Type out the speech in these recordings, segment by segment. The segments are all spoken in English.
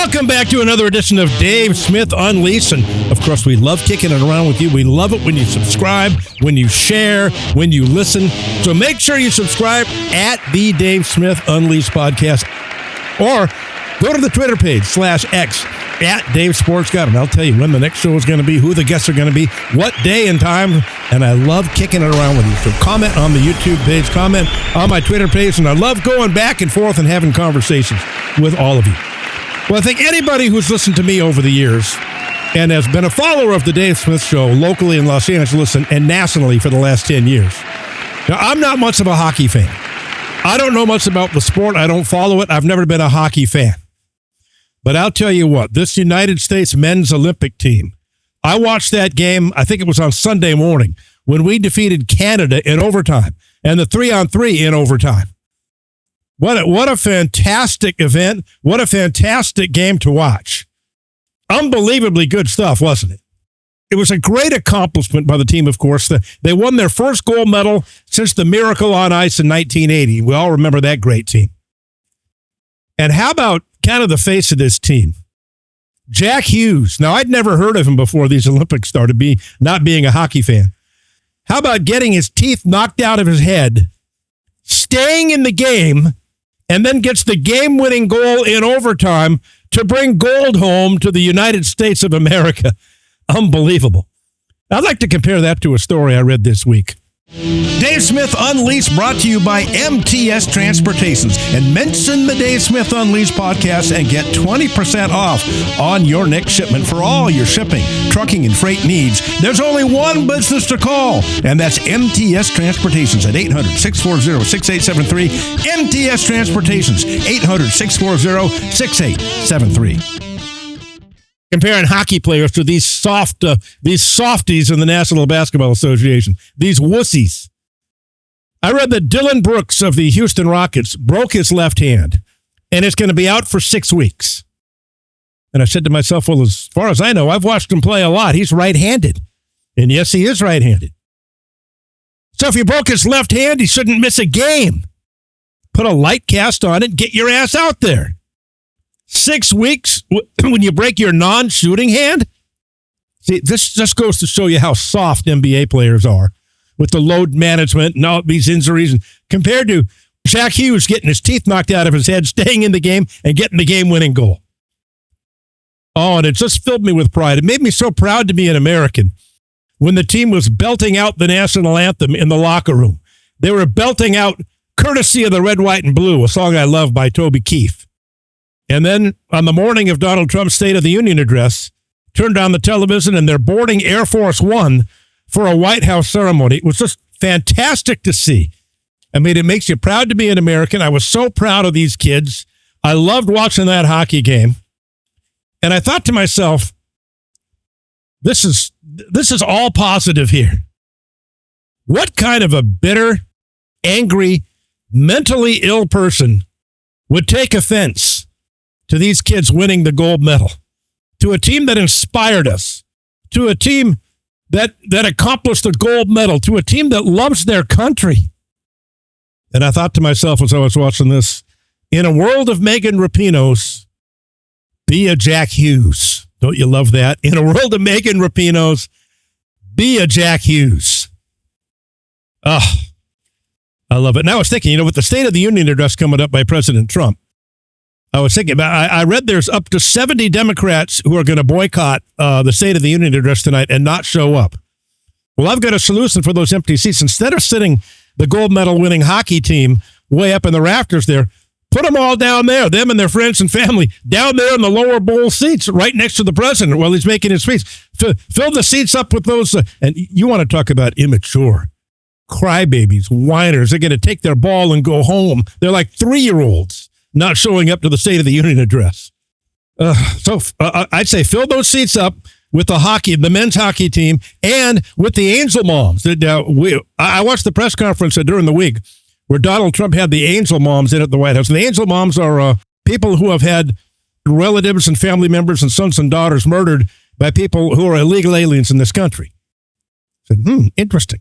Welcome back to another edition of Dave Smith Unleashed. And, of course, we love kicking it around with you. We love it when you subscribe, when you share, when you listen. So make sure you subscribe at the Dave Smith Unleashed podcast. Or go to the Twitter page /X at Dave Sports Guide. And I'll tell you when the next show is going to be, who the guests are going to be, what day and time. And I love kicking it around with you. So comment on the YouTube page, comment on my Twitter page. And I love going back and forth and having conversations with all of you. Well, I think anybody who's listened to me over the years and has been a follower of the Dave Smith Show locally in Los Angeles and nationally for the last 10 years. Now, I'm not much of a hockey fan. I don't know much about the sport. I don't follow it. I've never been a hockey fan. But I'll tell you what, this United States men's Olympic team, I watched that game, I think it was on Sunday morning, when we defeated Canada in overtime and the 3-on-3 in overtime. What a fantastic event. What a fantastic game to watch. Unbelievably good stuff, wasn't it? It was a great accomplishment by the team, of course. They won their first gold medal since the Miracle on Ice in 1980. We all remember that great team. And how about kind of the face of this team? Jack Hughes. Now, I'd never heard of him before these Olympics started, not being a hockey fan. How about getting his teeth knocked out of his head, staying in the game, and then gets the game-winning goal in overtime to bring gold home to the United States of America. Unbelievable. I'd like to compare that to a story I read this week. Dave Smith Unleashed brought to you by MTS Transportations. And mention the Dave Smith Unleashed podcast and get 20% off on your next shipment for all your shipping, trucking, and freight needs. There's only one business to call, and that's MTS Transportations at 800-640-6873. MTS Transportations, 800-640-6873. Comparing hockey players to these softies in the National Basketball Association, these wussies. I read that Dylan Brooks of the Houston Rockets broke his left hand, and it's going to be out for 6 weeks. And I said to myself, well, as far as I know, I've watched him play a lot. He's right-handed. And yes, he is right-handed. So if he broke his left hand, he shouldn't miss a game. Put a light cast on it, get your ass out there. 6 weeks when you break your non-shooting hand? See, this just goes to show you how soft NBA players are with the load management and all these injuries, and compared to Jack Hughes getting his teeth knocked out of his head, staying in the game, and getting the game-winning goal. Oh, and it just filled me with pride. It made me so proud to be an American when the team was belting out the national anthem in the locker room. They were belting out Courtesy of the Red, White, and Blue, a song I love by Toby Keith. And then on the morning of Donald Trump's State of the Union address, turned on the television and they're boarding Air Force One for a White House ceremony. It was just fantastic to see. I mean, it makes you proud to be an American. I was so proud of these kids. I loved watching that hockey game. And I thought to myself, this is all positive here. What kind of a bitter, angry, mentally ill person would take offense to these kids winning the gold medal, to a team that inspired us, to a team that accomplished the gold medal, to a team that loves their country? And I thought to myself as I was watching this, in a world of Megan Rapinoes, be a Jack Hughes. Don't you love that? In a world of Megan Rapinoes, be a Jack Hughes. Oh, I love it. Now I was thinking, with the State of the Union address coming up by President Trump, I was thinking about, I read there's up to 70 Democrats who are going to boycott the State of the Union address tonight and not show up. Well, I've got a solution for those empty seats. Instead of sitting the gold medal winning hockey team way up in the rafters there, put them all down there, them and their friends and family, down there in the lower bowl seats right next to the president while he's making his speech. Fill the seats up with those. And you want to talk about immature crybabies, whiners. They're going to take their ball and go home. They're like 3-year-olds. Not showing up to the State of the Union address. So I'd say fill those seats up with the men's hockey team, and with the Angel Moms. I watched the press conference during the week where Donald Trump had the Angel Moms in at the White House. And the Angel Moms are people who have had relatives and family members and sons and daughters murdered by people who are illegal aliens in this country. I said, interesting.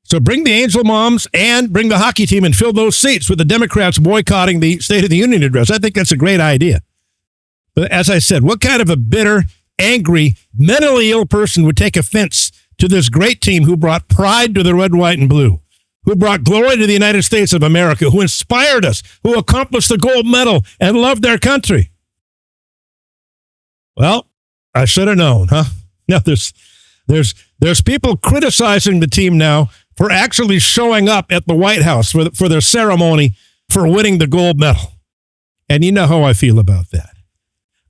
So bring the Angel Moms and bring the hockey team and fill those seats with the Democrats boycotting the State of the Union address. I think that's a great idea. But as I said, what kind of a bitter, angry, mentally ill person would take offense to this great team who brought pride to the red, white, and blue, who brought glory to the United States of America, who inspired us, who accomplished the gold medal and loved their country? Well, I should have known, huh? Now, there's people criticizing the team now for actually showing up at the White House for their ceremony for winning the gold medal. And you know how I feel about that.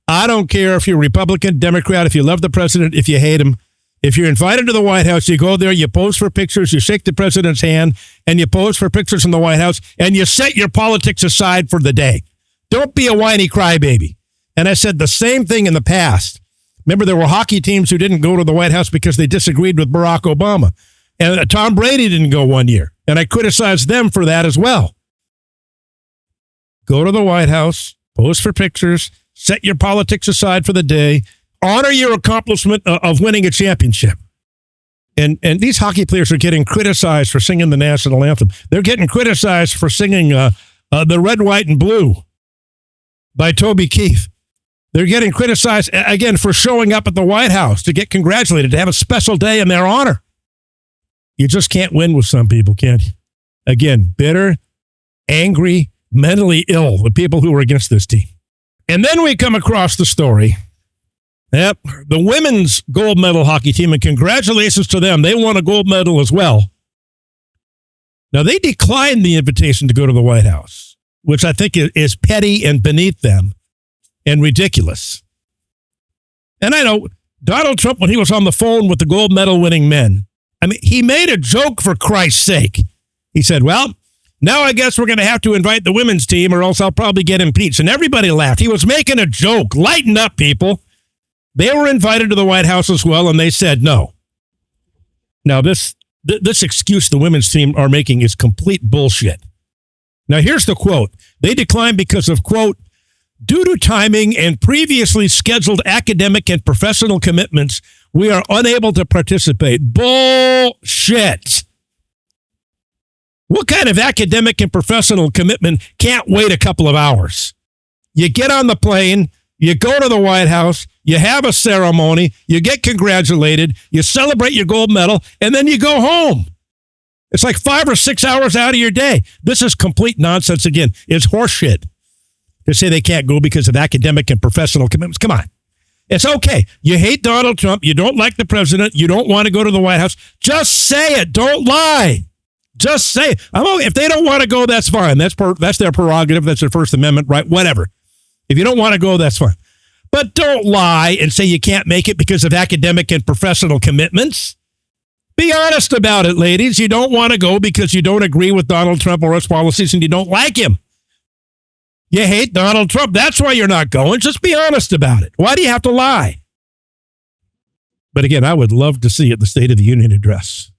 I don't care if you're Republican, Democrat, if you love the president, if you hate him. If you're invited to the White House, you go there, you pose for pictures, you shake the president's hand, and you pose for pictures in the White House, and you set your politics aside for the day. Don't be a whiny crybaby. And I said the same thing in the past. Remember, there were hockey teams who didn't go to the White House because they disagreed with Barack Obama. And Tom Brady didn't go one year. And I criticized them for that as well. Go to the White House, pose for pictures, set your politics aside for the day, honor your accomplishment of winning a championship. And these hockey players are getting criticized for singing the national anthem. They're getting criticized for singing The Red, White, and Blue by Toby Keith. They're getting criticized, again, for showing up at the White House to get congratulated, to have a special day in their honor. You just can't win with some people, can't you? Again, bitter, angry, mentally ill, the people who are against this team. And then we come across the story. Yep, the women's gold medal hockey team, and congratulations to them. They won a gold medal as well. Now, they declined the invitation to go to the White House, which I think is petty and beneath them and ridiculous. And I know Donald Trump, when he was on the phone with the gold medal winning men, I mean, he made a joke, for Christ's sake. He said, well, now I guess we're going to have to invite the women's team or else I'll probably get impeached. And everybody laughed. He was making a joke. Lighten up, people. They were invited to the White House as well, and they said no. Now, this excuse the women's team are making is complete bullshit. Now, here's the quote. They declined because of, quote, due to timing and previously scheduled academic and professional commitments, we are unable to participate. Bullshit. What kind of academic and professional commitment can't wait a couple of hours? You get on the plane, you go to the White House, you have a ceremony, you get congratulated, you celebrate your gold medal, and then you go home. It's like 5 or 6 hours out of your day. This is complete nonsense again. It's horseshit to say they can't go because of academic and professional commitments. Come on. It's okay. You hate Donald Trump. You don't like the president. You don't want to go to the White House. Just say it. Don't lie. Just say it. If they don't want to go, that's fine. That's their prerogative. That's their First Amendment right. Whatever. If you don't want to go, that's fine. But don't lie and say you can't make it because of academic and professional commitments. Be honest about it, ladies. You don't want to go because you don't agree with Donald Trump or his policies and you don't like him. You hate Donald Trump. That's why you're not going. Just be honest about it. Why do you have to lie? But again, I would love to see at the State of the Union address.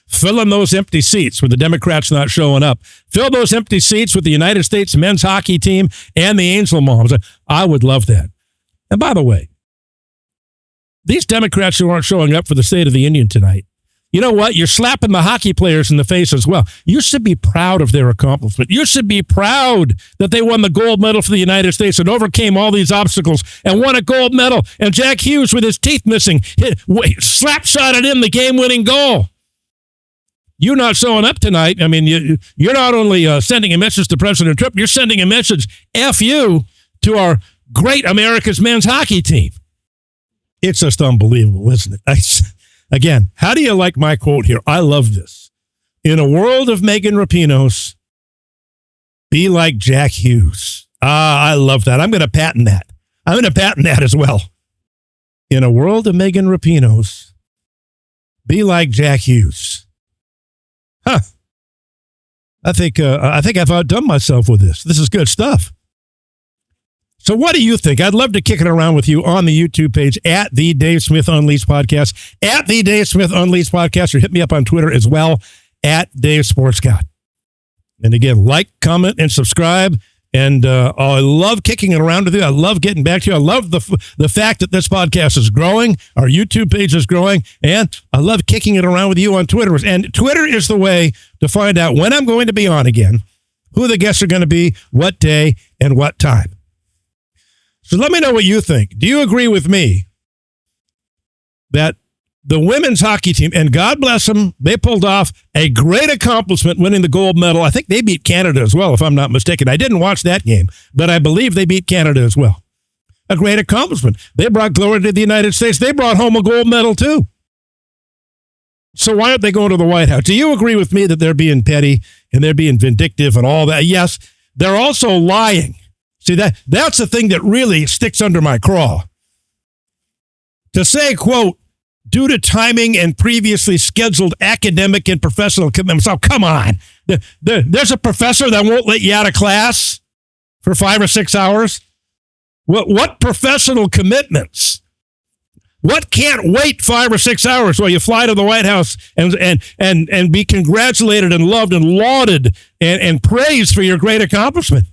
Fill in those empty seats with the Democrats not showing up. Fill those empty seats with the United States men's hockey team and the Angel Moms. I would love that. And by the way, these Democrats who aren't showing up for the State of the Union tonight, you know what? You're slapping the hockey players in the face as well. You should be proud of their accomplishment. You should be proud that they won the gold medal for the United States and overcame all these obstacles and won a gold medal. And Jack Hughes, with his teeth missing, slap-shotted in the game-winning goal. You not showing up tonight, I mean, you're not only sending a message to President Trump, you're sending a message, F you, to our great America's men's hockey team. It's just unbelievable, isn't it? Again, how do you like my quote here? I love this. In a world of Megan Rapinoes, be like Jack Hughes. I love that. I'm going to patent that. I'm going to patent that as well. In a world of Megan Rapinoes, be like Jack Hughes. Huh. I think I've outdone myself with this. This is good stuff. So what do you think? I'd love to kick it around with you on the YouTube page at the Dave Smith Unleashed Podcast, at the Dave Smith Unleashed Podcast, or hit me up on Twitter as well, at Dave Sports God. And again, like, comment, and subscribe. And I love kicking it around with you. I love getting back to you. I love the fact that this podcast is growing. Our YouTube page is growing. And I love kicking it around with you on Twitter. And Twitter is the way to find out when I'm going to be on again, who the guests are going to be, what day, and what time. So let me know what you think. Do you agree with me that the women's hockey team, and God bless them, they pulled off a great accomplishment winning the gold medal. I think they beat Canada as well, if I'm not mistaken. I didn't watch that game, but I believe they beat Canada as well. A great accomplishment. They brought glory to the United States. They brought home a gold medal too. So why aren't they going to the White House? Do you agree with me that they're being petty and they're being vindictive and all that? Yes, they're also lying. See, that's the thing that really sticks under my craw. To say, quote, due to timing and previously scheduled academic and professional commitments. Oh, come on. There's a professor that won't let you out of class for 5 or 6 hours. What professional commitments? What can't wait 5 or 6 hours while you fly to the White House and be congratulated and loved and lauded and praised for your great accomplishment?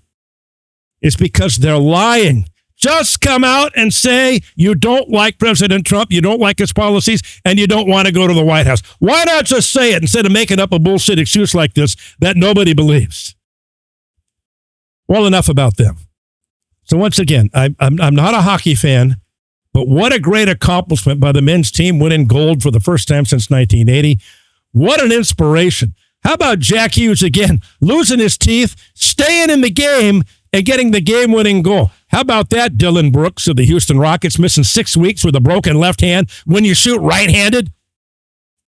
It's because they're lying. Just come out and say you don't like President Trump, you don't like his policies, and you don't want to go to the White House. Why not just say it instead of making up a bullshit excuse like this that nobody believes? Well, enough about them. So once again, I'm not a hockey fan, but what a great accomplishment by the men's team winning gold for the first time since 1980. What an inspiration. How about Jack Hughes again, losing his teeth, staying in the game, and getting the game-winning goal? How about that, Dylan Brooks of the Houston Rockets, missing 6 weeks with a broken left hand when you shoot right-handed?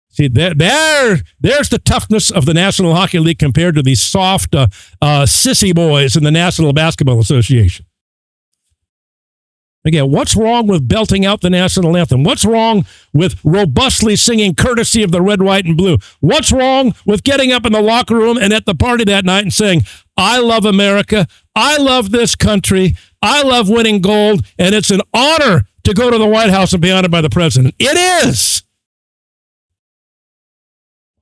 See, there's the toughness of the National Hockey League compared to these soft sissy boys in the National Basketball Association. Again, what's wrong with belting out the national anthem? What's wrong with robustly singing courtesy of the red, white, and blue? What's wrong with getting up in the locker room and at the party that night and saying, I love America, I love this country, I love winning gold, and it's an honor to go to the White House and be honored by the president? It is!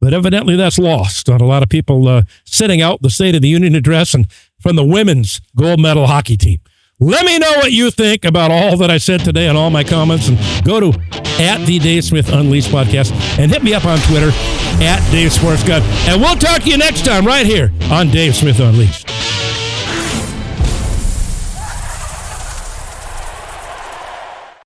But evidently that's lost on a lot of people sitting out the State of the Union address and from the women's gold medal hockey team. Let me know what you think about all that I said today and all my comments, and go to @TheDaveSmithUnleashed podcast and hit me up on Twitter @DaveSportsGod. And we'll talk to you next time right here on Dave Smith Unleashed.